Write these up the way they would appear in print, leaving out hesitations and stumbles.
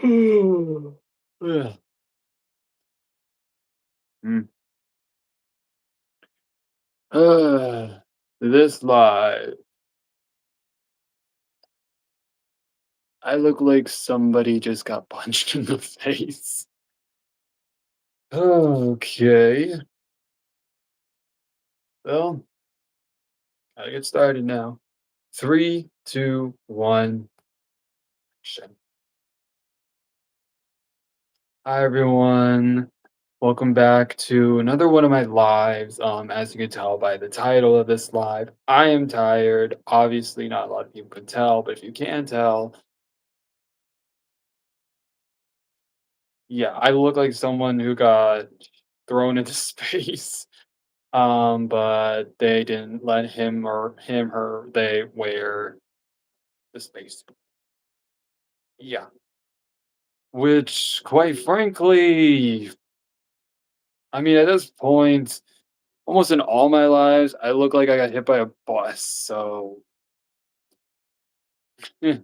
Ugh. Mm. This live, I look like somebody just got punched in the face. Okay. Well, gotta get started now. Three, two, one. Action. Hi everyone. Welcome back to another one of my lives. As you can tell by the title of this live, I am tired. Obviously, not a lot of people can tell, but if you can tell, yeah, I look like someone who got thrown into space. But they didn't let her, they wear the space. Yeah. Which, quite frankly, I mean, at this point, almost in all my lives, I look like I got hit by a bus. So, eh.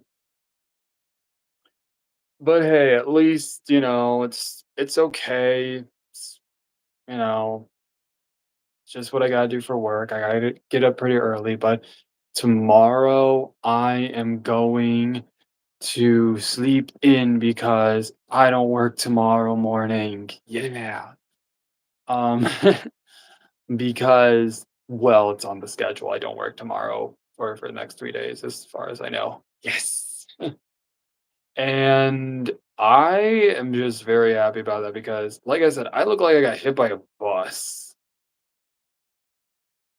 But hey, at least it's okay. It's, you know, it's just what I gotta do for work. I gotta get up pretty early, but tomorrow I am going to sleep in because I don't work tomorrow morning. Yeah. Um, because, well, it's on the schedule. I don't work tomorrow for the next 3 days, as far as I know. Yes. And I am just very happy about that because, like I said, I look like I got hit by a bus.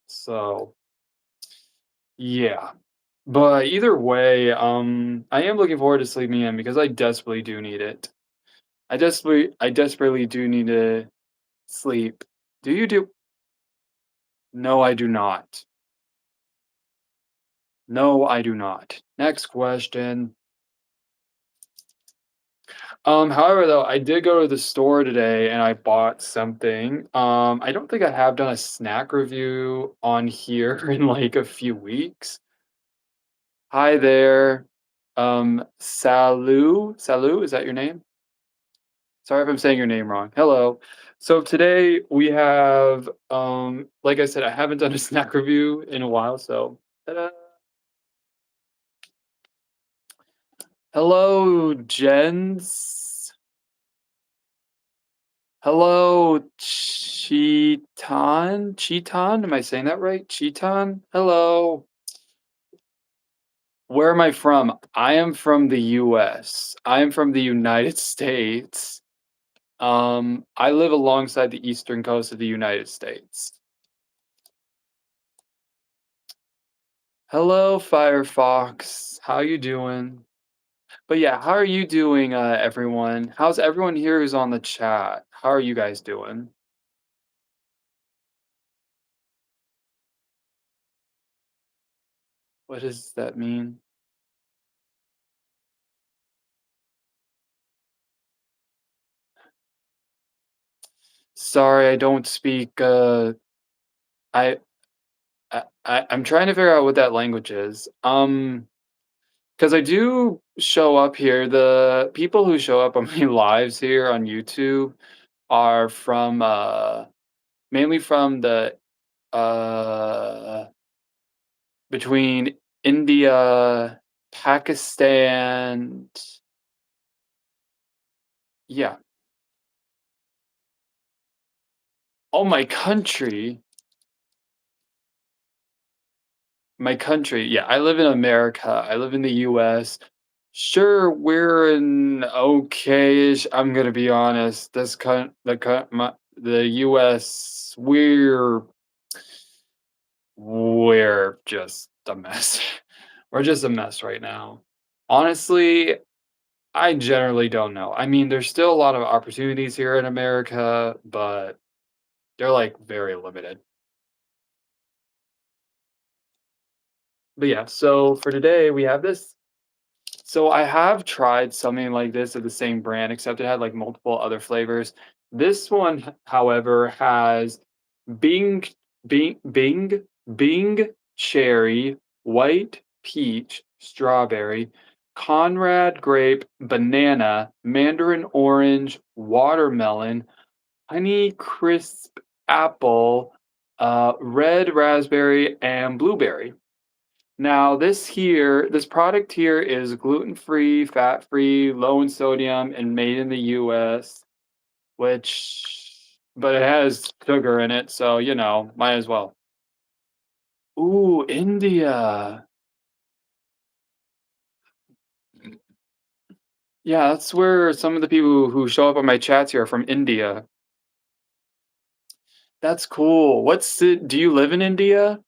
So, yeah. But either way, I am looking forward to sleeping in because I desperately do need it. I desperately do need to sleep. Do you do? No, I do not. No, I do not. Next question. However, though, I did go to the store today and I bought something. I don't think I have done a snack review on here in like a few weeks. Hi there. Salu, is that your name? Sorry if I'm saying your name wrong. Hello. So today we have, like I said, I haven't done a snack review in a while, so ta-da. Hello, Jens. Hello, Cheeton. Cheeton, am I saying that right? Cheeton. Hello. Where am I from? I am from the US. I am from the United States. I live alongside the eastern coast of the United States. Hello, Firefox. How you doing? But yeah, how are you doing, everyone? How's everyone here who's on the chat? How are you guys doing? What does that mean? Sorry, I don't speak. I, I'm trying to figure out what that language is. Because I do show up here. The people who show up on my lives here on YouTube are from mainly from the uh between India, Pakistan. Yeah. Oh, my country. Yeah, I live in America. I live in the US. Sure, we're in okay-ish. I'm gonna be honest. The US, we're just a mess. We're just a mess right now. Honestly, I generally don't know. I mean, there's still a lot of opportunities here in America, but they're like very limited. But yeah, so for today we have this. So I have tried something like this of the same brand, except it had like multiple other flavors. This one, however, has Bing, Bing, Bing cherry, white peach, strawberry, Conrad grape, banana, mandarin orange, watermelon, honey crisp apple, red raspberry, and blueberry. Now, this product here is gluten-free, fat-free, low in sodium, and made in the US, but it has sugar in it, so, might as well. Ooh, India. Yeah, that's where some of the people who show up on my chats here are from India. That's cool. Do you live in India?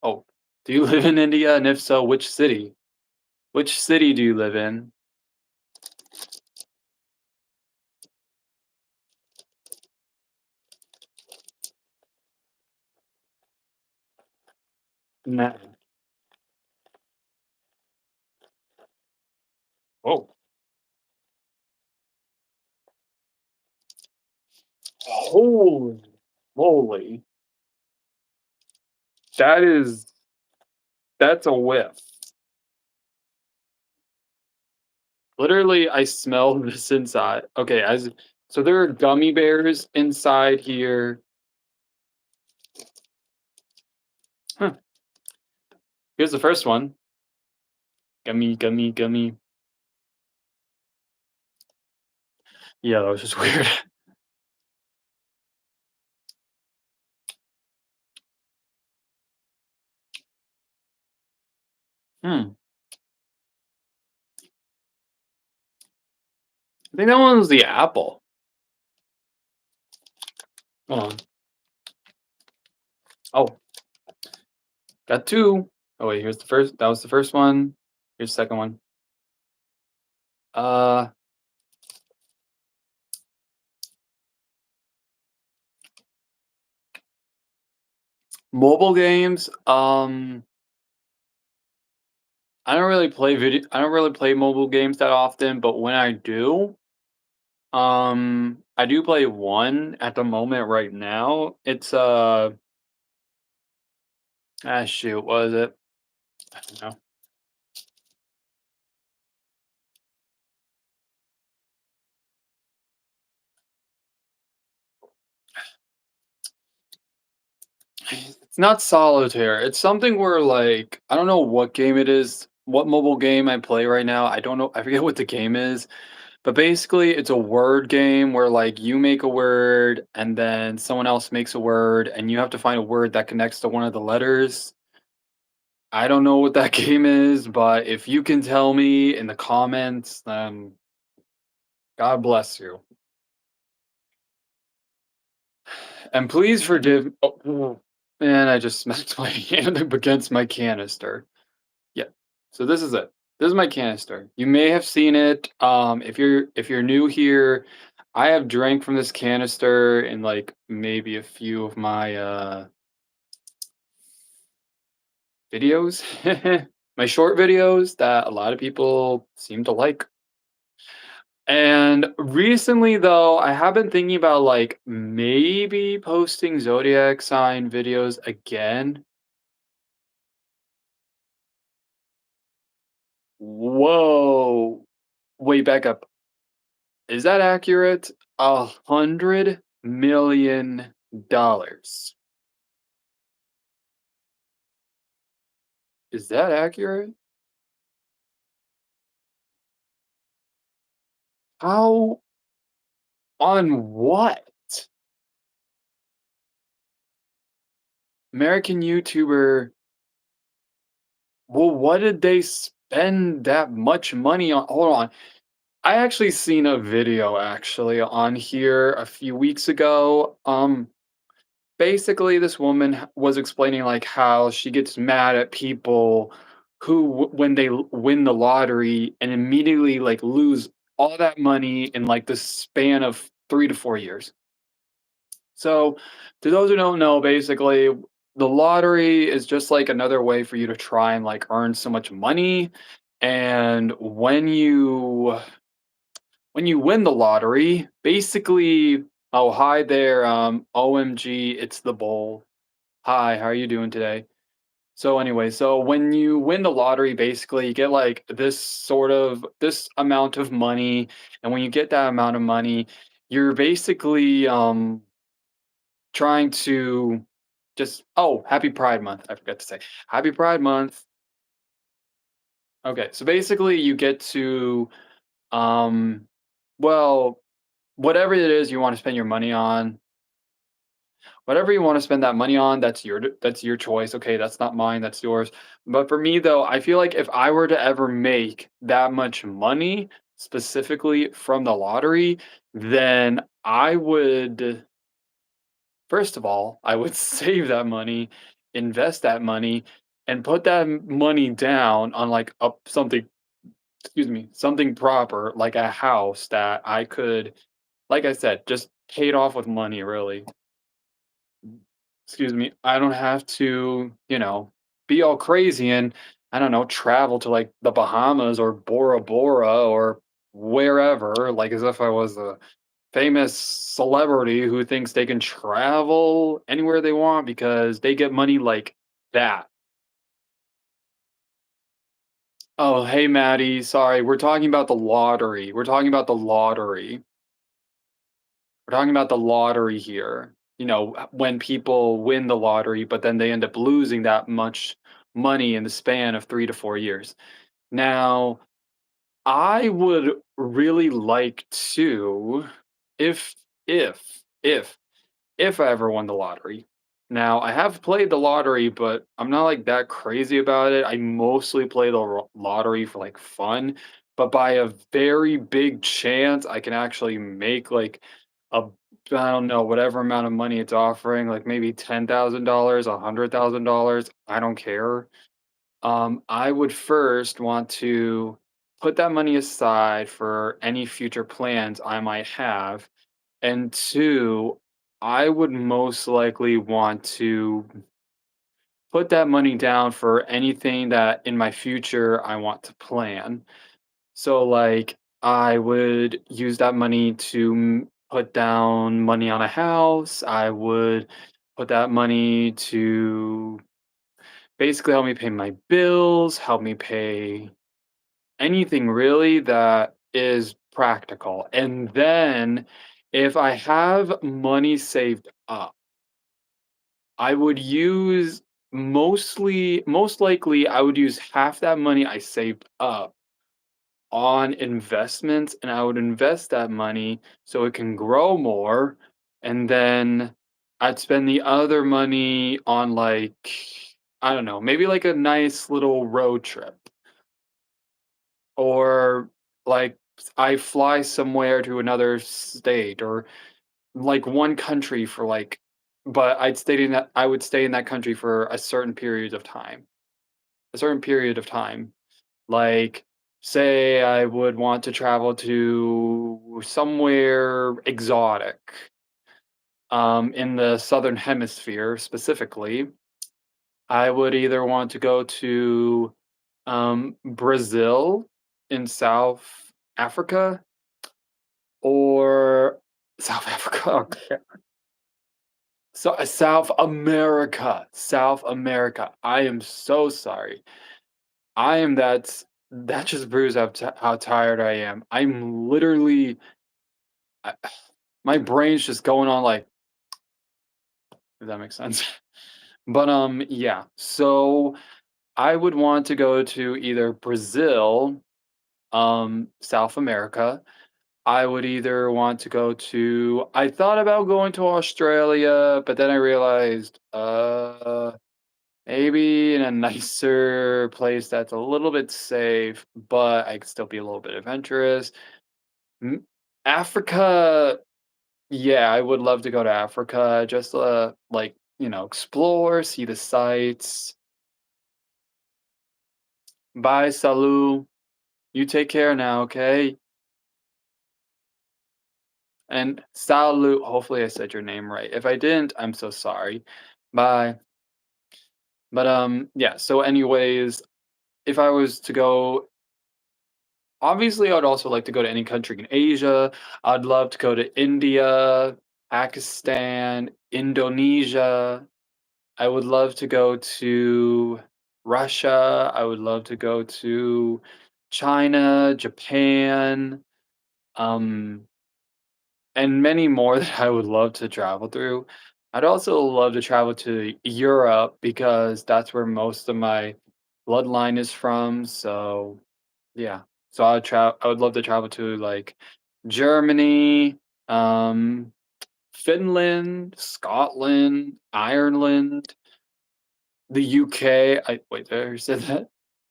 Oh, do you live in India? And if so, which city? Which city do you live in? Nah. Oh, holy moly. That is that's a whiff. Literally, I smell this inside. Okay, as so there are gummy bears inside here. Huh. Here's the first one. Gummy, gummy, gummy. Yeah, that was just weird. Hmm. I think that one was the apple. Hold on. Oh, got two. Oh wait, here's the first. That was the first one. Here's the second one. Uh, Mobile games. I don't really play mobile games that often, but when I do, I do play one at the moment right now. It's shoot, what is it? I don't know. It's not solitaire. It's something where like I don't know what game it is, what mobile game I play right now. I don't know. I forget what the game is, but basically it's a word game where like you make a word and then someone else makes a word and you have to find a word that connects to one of the letters. I don't know what that game is, but if you can tell me in the comments, then God bless you. And please forgive. Oh, and I just smacked my hand up against my canister. Yeah. So this is it. This is my canister. You may have seen it. If you're new here, I have drank from this canister in like maybe a few of my videos, my short videos that a lot of people seem to like. And recently, though, I have been thinking about like maybe posting zodiac sign videos again. Whoa. Wait, back up. Is that accurate? $100 million. Is that accurate? How on what? American YouTuber. Well, what did they spend that much money on? Hold on. I actually seen a video actually on here a few weeks ago. Basically this woman was explaining like how she gets mad at people who when they win the lottery and immediately like lose all that money in like the span of 3 to 4 years. So, to those who don't know, basically the lottery is just like another way for you to try and like earn so much money, and when you win the lottery, basically, oh, hi there, OMG, it's the bowl. Hi, how are you doing today? So anyway, so when you win the lottery, basically you get like this amount of money, and when you get that amount of money, you're basically trying to just oh, happy Pride Month. I forgot to say. Happy Pride Month. Okay, so basically you get to um well, whatever it is you want to spend your money on, whatever you wanna spend that money on, that's your choice, okay, that's not mine, that's yours. But for me, though, I feel like if I were to ever make that much money, specifically from the lottery, then I would first of all, I would save that money, invest that money, and put that money down on, like, something excuse me, something proper, like a house that I could, like I said, just paid off with money, really. Excuse me, I don't have to, be all crazy and I don't know, travel to like the Bahamas or Bora Bora or wherever, like as if I was a famous celebrity who thinks they can travel anywhere they want because they get money like that. Oh, hey, Maddie. Sorry, we're talking about the lottery. We're talking about the lottery. We're talking about the lottery here. When people win the lottery, but then they end up losing that much money in the span of 3 to 4 years. Now, I would really like to, if, if, if, if I ever won the lottery. Now, I have played the lottery, but I'm not like that crazy about it. I mostly play the lottery for like fun, but by a very big chance, I can actually make like a, I don't know, whatever amount of money it's offering, like maybe $10,000, $100,000. I don't care. I would first want to put that money aside for any future plans I might have. And two, I would most likely want to put that money down for anything that in my future I want to plan. So, like, I would use that money to put down money on a house. I would put that money to basically help me pay my bills, help me pay anything really that is practical. And then if I have money saved up, I would use most likely, I would use half that money I saved up on investments, and I would invest that money so it can grow more. And then I'd spend the other money on, like, I don't know, maybe like a nice little road trip. Or, like, I fly somewhere to another state or, like, one country for, like but I would stay in that country for a certain period of time. Like, say I would want to travel to somewhere exotic, in the Southern Hemisphere specifically. I would either want to go to, Brazil in South Africa or South Africa, okay. So, South America. I am so sorry. I am that just proves how tired I am. I'm literally I my brain's just going on like if that makes sense. But, yeah. So, I would want to go to either Brazil, South America. I would either want to go to I thought about going to Australia, but then I realized, maybe in a nicer place that's a little bit safe, but I could still be a little bit adventurous. M Africa, yeah, I would love to go to Africa, just, like, explore, see the sights. Bye, Salud. You take care now, okay? And Salud, hopefully I said your name right. If I didn't, I'm so sorry. Bye. But, yeah, so anyways, if I was to go obviously, I would also like to go to any country in Asia. I'd love to go to India, Pakistan, Indonesia. I would love to go to Russia. I would love to go to China, Japan, um, and many more that I would love to travel through. I'd also love to travel to Europe because that's where most of my bloodline is from. So yeah, so I would love to travel to like Germany, um, Finland, Scotland, Ireland, the UK. I wait, did I already said that?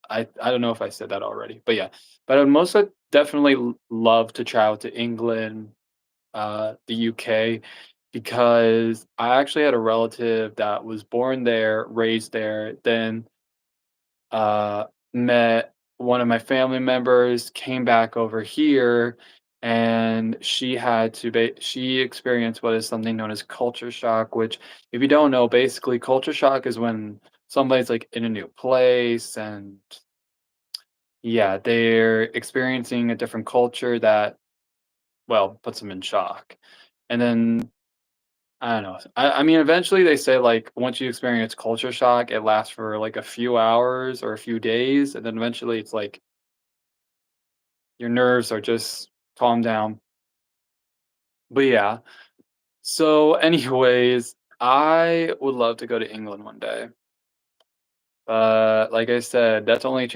I don't know if I said that already, but yeah. But I'd most definitely love to travel to England, the UK, because I actually had a relative that was born there, raised there, then uh, met one of my family members, came back over here, and she experienced what is something known as culture shock, which, if you don't know, basically culture shock is when somebody's like in a new place and yeah, they're experiencing a different culture that, well, puts them in shock. And then I don't know. I mean, eventually they say like once you experience culture shock, it lasts for like a few hours or a few days, and then eventually it's like your nerves are just calm down. But yeah. So, anyways, I would love to go to England one day. But like I said, that's only a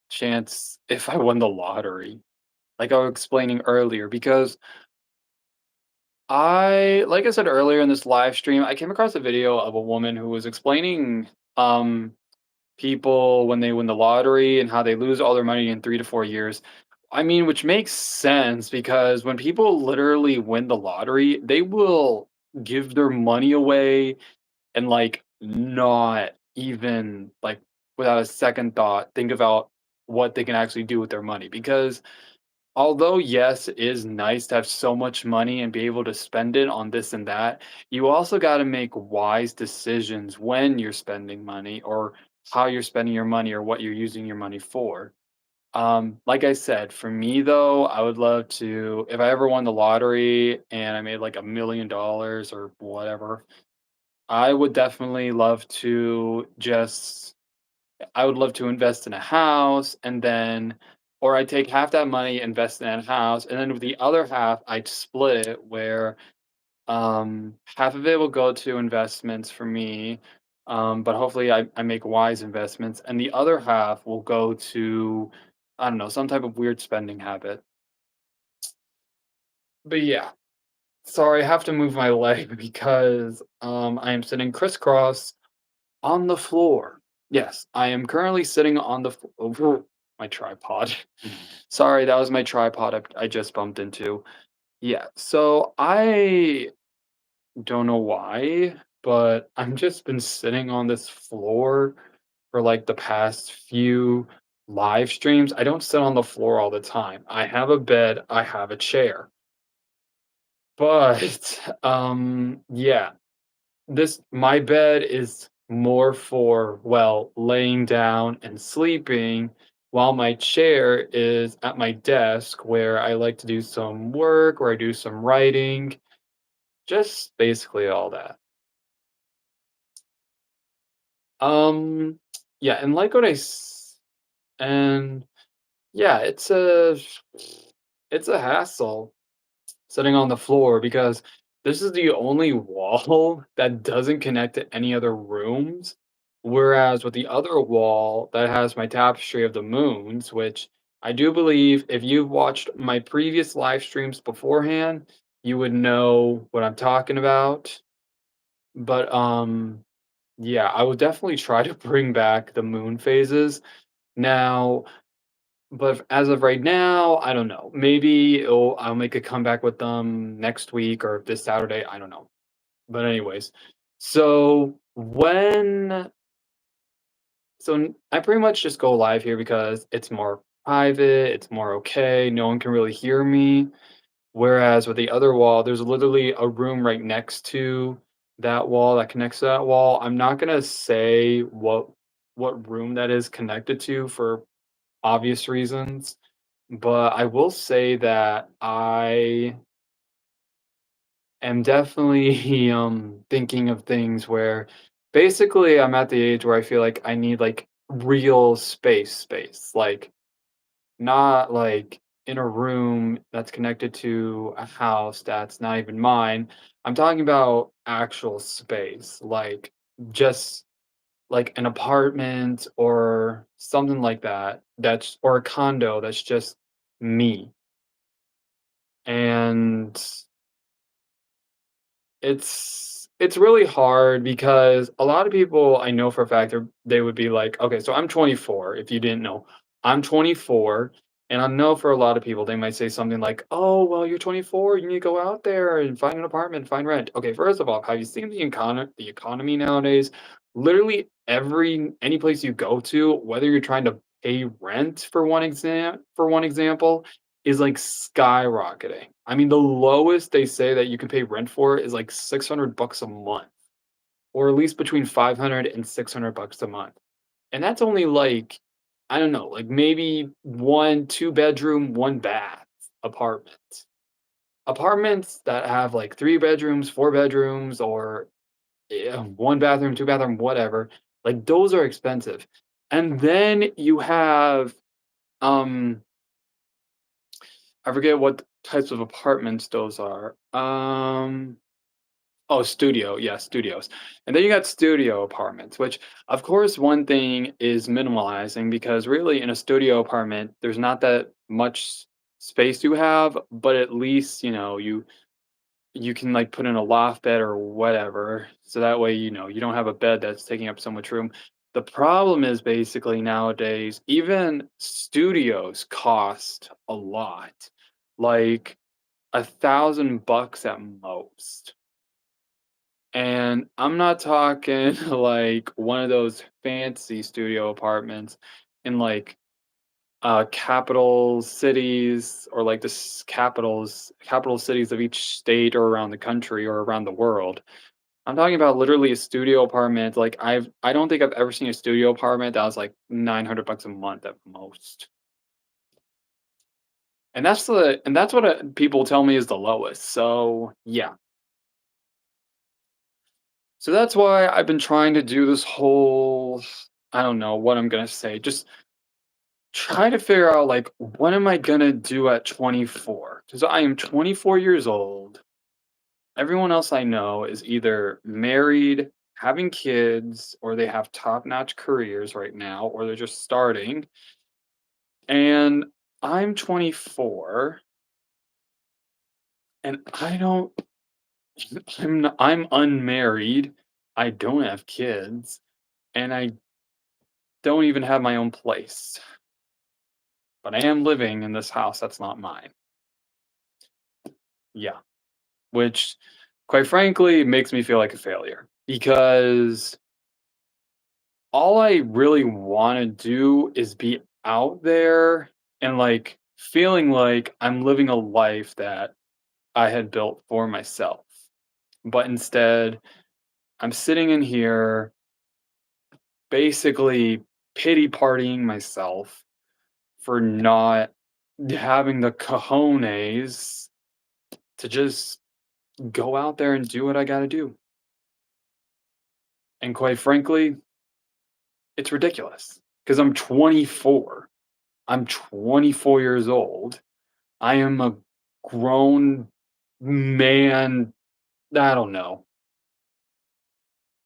chance if I won the lottery. Like I was explaining earlier, because like I said earlier in this live stream, I came across a video of a woman who was explaining um people when they win the lottery and how they lose all their money in 3 to 4 years. I mean, which makes sense because when people literally win the lottery, they will give their money away and like not even like without a second thought think about what they can actually do with their money, because although yes, it is nice to have so much money and be able to spend it on this and that, you also got to make wise decisions when you're spending money, or how you're spending your money, or what you're using your money for. Like I said, for me though, I would love to, if I ever won the lottery and I made like $1 million or whatever, I would definitely love to just I would love to invest in a house, and then, or I'd take half that money, invest in a house, and then with the other half, I'd split it where half of it will go to investments for me, but hopefully I make wise investments, and the other half will go to, I don't know, some type of weird spending habit. But yeah, sorry, I have to move my leg because I am sitting crisscross on the floor. Yes, I am currently sitting on the over my tripod. Sorry, that was my tripod I just bumped into. Yeah, so I don't know why, but I've just been sitting on this floor for like the past few live streams. I don't sit on the floor all the time. I have a bed, I have a chair. But yeah, this my bed is more for, well, laying down and sleeping, while my chair is at my desk where I like to do some work or I do some writing, just basically all that. Um, yeah, and like what and yeah, it's a hassle sitting on the floor because this is the only wall that doesn't connect to any other rooms. Whereas with the other wall that has my tapestry of the moons, which I do believe if you've watched my previous live streams beforehand, you would know what I'm talking about. But yeah, I would definitely try to bring back the moon phases. Now, but as of right now, I don't know. Maybe I'll make a comeback with them next week or this Saturday. I don't know. But anyways, so I pretty much just go live here because it's more private, it's more okay. No one can really hear me. Whereas with the other wall, there's literally a room right next to that wall that connects to that wall. I'm not gonna say what room that is connected to for obvious reasons. But I will say that I am definitely thinking of things where basically I'm at the age where I feel like I need like real space, like, not, like, in a room that's connected to a house that's not even mine. I'm talking about actual space, like, just like an apartment or something like that, that's or a condo that's just me. And it's really hard because a lot of people I know for a fact they would be like, "Okay, so I'm 24," if you didn't know. I'm 24, and I know for a lot of people, they might say something like, "Oh, well, you're 24, you need to go out there and find an apartment, find rent." Okay, first of all, have you seen the economy nowadays? Literally any place you go to, whether you're trying to pay rent for one example, is, like, skyrocketing. I mean, the lowest they say that you can pay rent for is, like, 600 bucks a month, or at least between 500 and 600 bucks a month, and that's only, like, I don't know, like, maybe 1 two-bedroom, 1 bath apartment. Apartments that have, like, 3 bedrooms, 4 bedrooms, or, 1 bathroom, 2 bathroom, whatever, like, those are expensive, and then you have, um I forget what types of apartments those are. Oh, studio, yeah, studios. And then you got studio apartments, which, of course, one thing is minimalizing because really in a studio apartment, there's not that much space you have, but at least, you can like put in a loft bed or whatever. So that way, you don't have a bed that's taking up so much room. The problem is basically nowadays, even studios cost a lot, like $1,000 at most. And I'm not talking like one of those fancy studio apartments in like capital cities or like capital cities of each state or around the country or around the world. I'm talking about literally a studio apartment. Like I don't think I've ever seen a studio apartment that was like 900 bucks a month at most. And that's what people tell me is the lowest. So, yeah. So that's why I've been trying to do this whole I don't know what I'm going to say. Just try to figure out like what am I going to do at 24? Cuz I am 24 years old. Everyone else I know is either married, having kids, or they have top-notch careers right now, or they're just starting. And I'm 24 and I don't I'm unmarried. I don't have kids and I don't even have my own place. But I am living in this house that's not mine. Yeah, which quite frankly makes me feel like a failure because all I really want to do is be out there and like feeling like I'm living a life that I had built for myself. But instead, I'm sitting in here basically pity partying myself for not having the cojones to just go out there and do what I gotta do. And quite frankly, it's ridiculous because I'm 24. I'm 24 years old. I am a grown man. I don't know.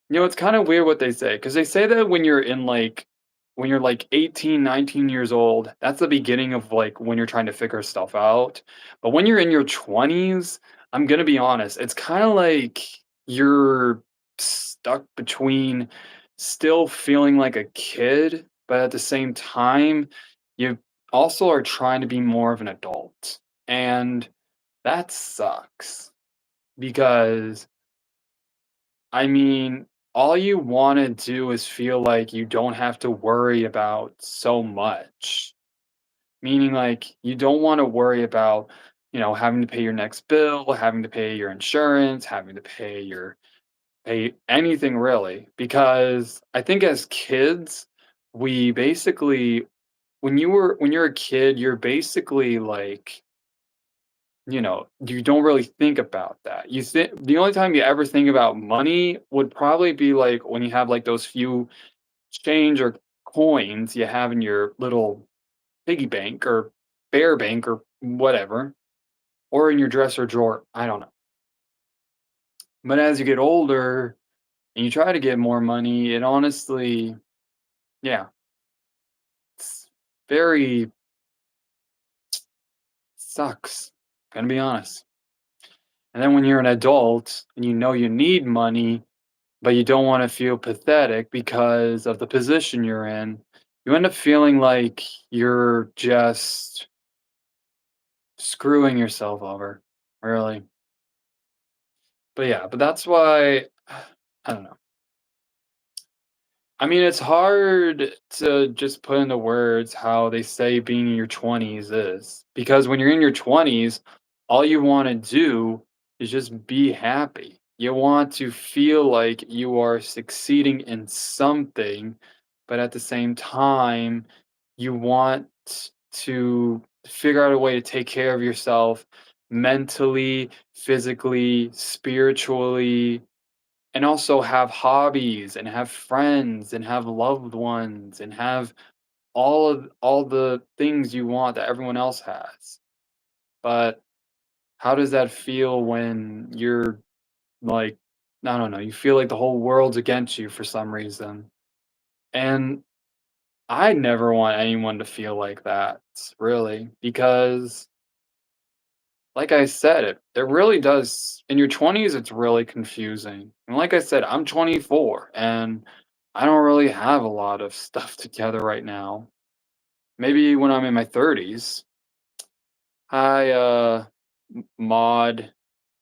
It's kind of weird what they say because they say that when you're like 18, 19 years old, that's the beginning of like when you're trying to figure stuff out. But when you're in your 20s, I'm going to be honest, it's kind of like you're stuck between still feeling like a kid, but at the same time, you also are trying to be more of an adult. And that sucks because I mean, all you wanna do is feel like you don't have to worry about so much. Meaning, like, you don't wanna worry about, having to pay your next bill, having to pay your insurance, having to pay anything really, because I think as kids, we basically when you're a kid, you're basically like you don't really think about that. You think the only time you ever think about money would probably be like when you have like those few change or coins you have in your little piggy bank or bear bank or whatever, or in your dresser drawer. I don't know. But as you get older and you try to get more money, it honestly, yeah, it's very sucks. Gonna be honest. And then when you're an adult and you know you need money, but you don't want to feel pathetic because of the position you're in, you end up feeling like you're just screwing yourself over, really. But yeah, but that's why I don't know. I mean, it's hard to just put into words how they say being in your 20s is. Because when you're in your 20s, all you want to do is just be happy. You want to feel like you are succeeding in something, but at the same time, you want to figure out a way to take care of yourself mentally, physically, spiritually, and also have hobbies and have friends and have loved ones and have all the things you want that everyone else has. But how does that feel when you're like, I don't know, you feel like the whole world's against you for some reason? And I never want anyone to feel like that, really, because like I said, it really does in your 20s, it's really confusing. And like I said, I'm 24 and I don't really have a lot of stuff together right now. Maybe when I'm in my 30s. Hi, Maud.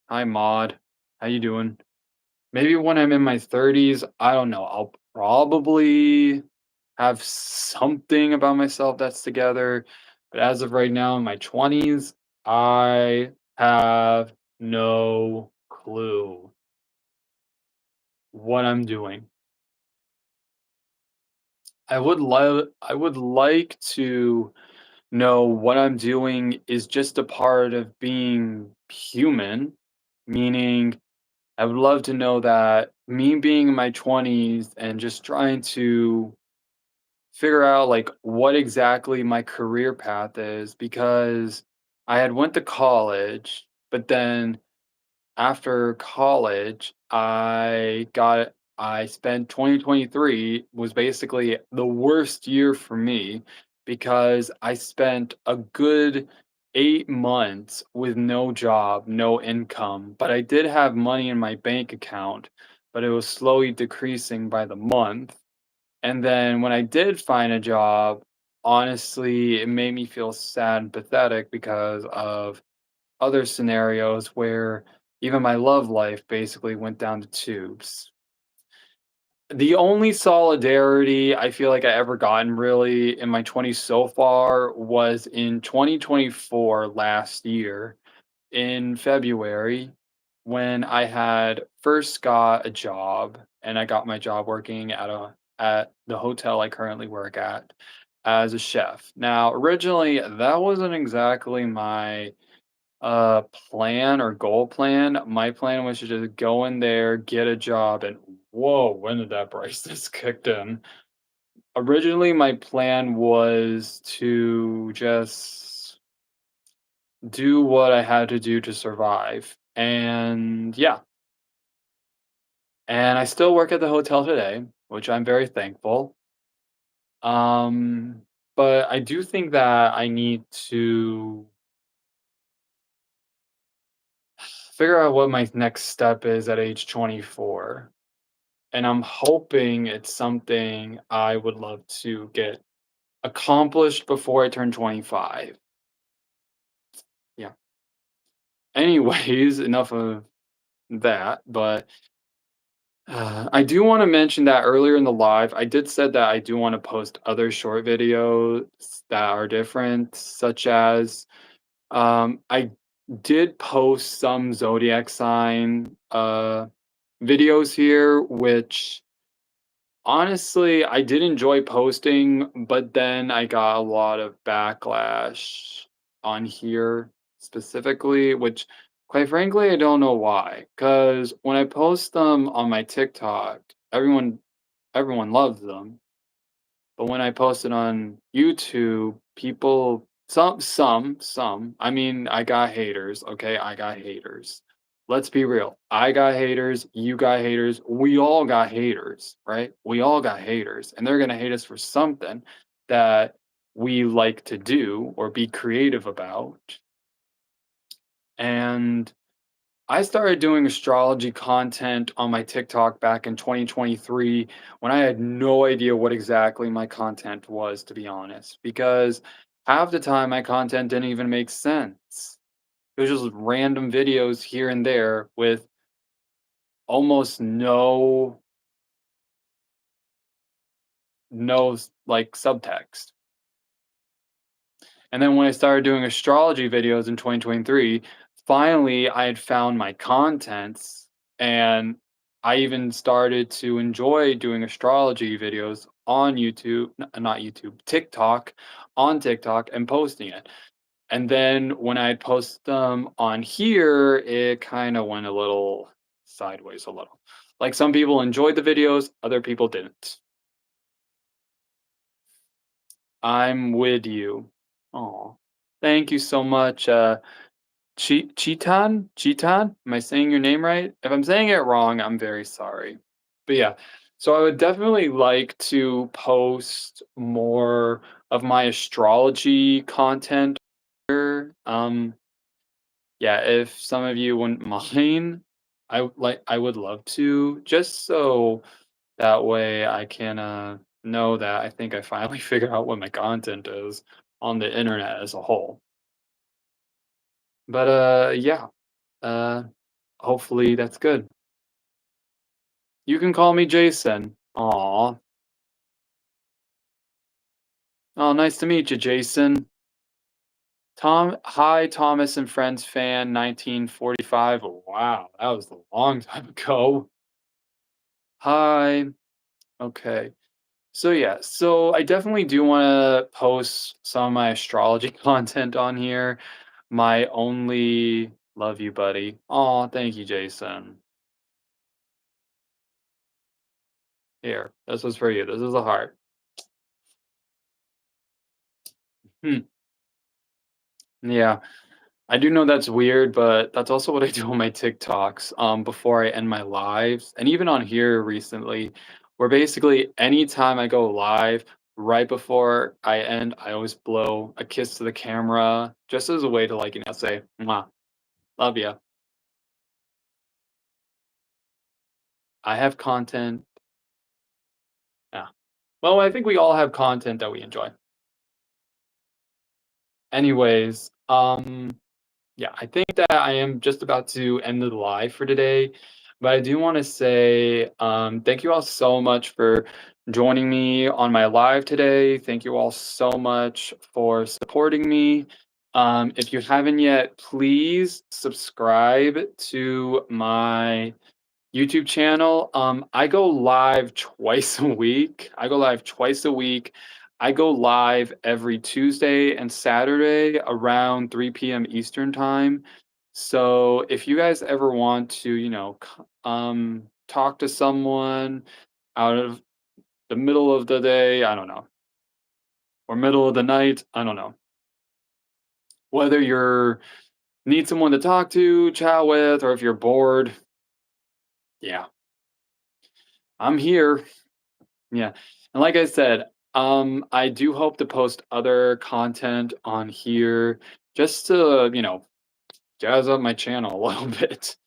Hi, Maud. How you doing? Maybe when I'm in my 30s, I don't know. I'll probably have something about myself that's together. But as of right now, in my 20s, I have no clue what I'm doing. I would like to know what I'm doing is just a part of being human, meaning I would love to know that me being in my 20s and just trying to figure out like what exactly my career path is because I had went to college, but then after college, I spent 2023 was basically the worst year for me because I spent a good 8 months with no job, no income, but I did have money in my bank account, but it was slowly decreasing by the month. And then when I did find a job, honestly, it made me feel sad and pathetic because of other scenarios where even my love life basically went down the tubes. The only solidarity I feel like I ever gotten really in my 20s so far was in 2024 last year in February when I had first got a job and I got my job working at the hotel I currently work at as a chef. Now, originally that wasn't exactly my plan or goal plan. My plan was to just go in there, get a job, and whoa, when did that price just kicked in? Originally, my plan was to just do what I had to do to survive. And yeah, and I still work at the hotel today, which I'm very thankful. Um, but I do think that I need to figure out what my next step is at age 24. And I'm hoping it's something I would love to get accomplished before I turn 25. Yeah. Anyways, enough of that, but I do want to mention that earlier in the live, I did said that I do want to post other short videos that are different, such as I did post some zodiac sign videos here, which honestly, I did enjoy posting, but then I got a lot of backlash on here specifically, which quite frankly, I don't know why. Because when I post them on my TikTok, everyone loves them. But when I posted on YouTube, people some, I mean, I got haters, okay? I got haters. Let's be real. I got haters, you got haters, we all got haters, right? We all got haters, and they're gonna hate us for something that we like to do or be creative about. And I started doing astrology content on my TikTok back in 2023 when I had no idea what exactly my content was, to be honest, because half the time my content didn't even make sense. It was just random videos here and there with almost like subtext. And then when I started doing astrology videos in 2023, finally I had found my contents, and I even started to enjoy doing astrology videos on YouTube, not YouTube, TikTok, on TikTok and posting it. And then when I'd post them on here, it kind of went a little sideways a little. Like some people enjoyed the videos, other people didn't. I'm with you. Oh, thank you so much. Chetan? Am I saying your name right? If I'm saying it wrong, I'm very sorry. But yeah, so I would definitely like to post more of my astrology content here. Yeah, if some of you wouldn't mind, I would love to, just so that way I can know that I think I finally figured out what my content is on the internet as a whole. But yeah. Uh Hopefully that's good. You can call me Jason. Aw. Oh, nice to meet you, Jason. Hi, Thomas and Friends fan 1945. Wow, that was a long time ago. Hi. Okay. So yeah, so I definitely do want to post some of my astrology content on here. My only love you, buddy. Oh, thank you, Jason. Here, this was for you. This is a heart. Hmm. Yeah. I do know that's weird, but that's also what I do on my TikToks, before I end my lives, and even on here recently, where basically anytime I go live, right before I end, I always blow a kiss to the camera, just as a way to like, say, "Mwah, love ya." I have content. Yeah. Well, I think we all have content that we enjoy. Anyways, yeah, I think that I am just about to end the live for today, but I do want to say thank you all so much for joining me on my live today. Thank you all so much for supporting me. If you haven't yet, please subscribe to my YouTube channel. I go live twice a week. I go live twice a week. I go live every Tuesday and Saturday around 3 p.m. Eastern time. So if you guys ever want to, talk to someone out of the middle of the day, I don't know, or middle of the night, I don't know. Whether you're need someone to talk to, chat with, or if you're bored, yeah, I'm here. Yeah. And like I said, I do hope to post other content on here just to, jazz up my channel a little bit.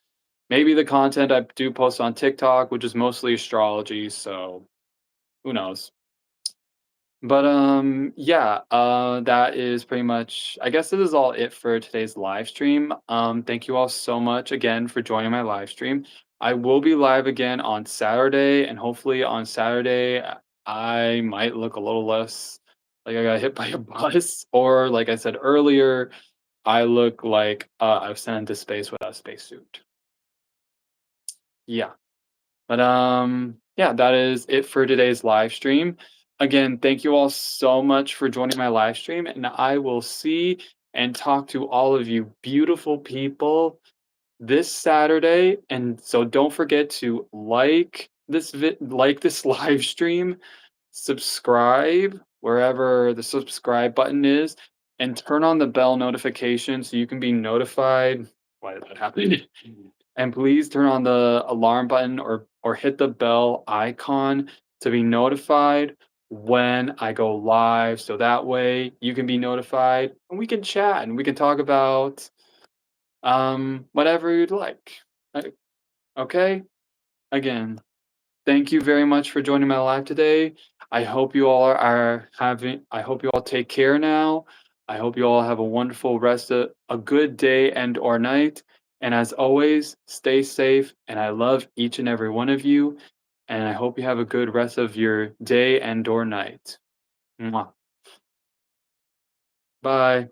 Maybe the content I do post on TikTok, which is mostly astrology, so who knows. But yeah, that is pretty much I guess this is all it for today's live stream. Thank you all so much again for joining my live stream. I will be live again on Saturday, and hopefully on Saturday I might look a little less like I got hit by a bus, or like I said earlier, I look like I was sent into space with a spacesuit. Yeah. But yeah, that is it for today's live stream. Again, thank you all so much for joining my live stream, and I will see and talk to all of you beautiful people this Saturday. And so don't forget to like this live stream, subscribe wherever the subscribe button is, and turn on the bell notification so you can be notified. Why did that happen? And please turn on the alarm button or hit the bell icon to be notified when I go live, so that way you can be notified and we can chat and we can talk about whatever you'd like. Uh, Okay? Again, thank you very much for joining my live today. I hope you all take care now. I hope you all have a wonderful rest of a good day and or night. And as always, stay safe and I love each and every one of you. And I hope you have a good rest of your day and or night. Mwah. Bye.